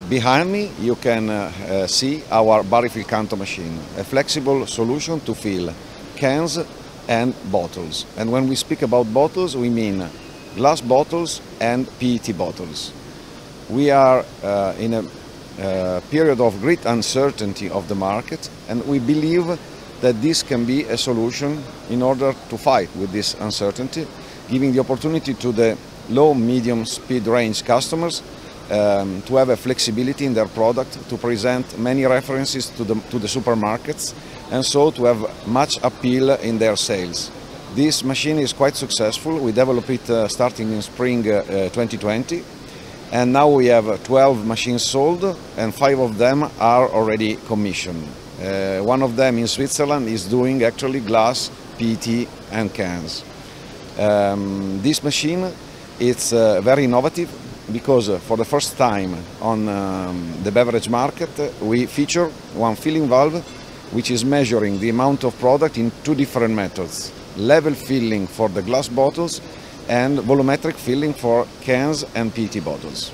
Behind me you can see our Barifill Canto machine, a flexible solution to fill cans and bottles. And when we speak about bottles, we mean glass bottles and PET bottles. We are in a period of great uncertainty of the market, and we believe that this can be a solution in order to fight with this uncertainty, giving the opportunity to the low-medium speed range customers to have a flexibility in their product, to present many references to the supermarkets, and so to have much appeal in their sales. This machine is quite successful. We developed it starting in spring 2020, and now we have 12 machines sold, and 5 of them are already commissioned. One of them in Switzerland is doing actually glass, PET and cans. This machine is very innovative because for the first time on the beverage market we feature one filling valve which is measuring the amount of product in 2 different methods: level filling for the glass bottles and volumetric filling for cans and PET bottles.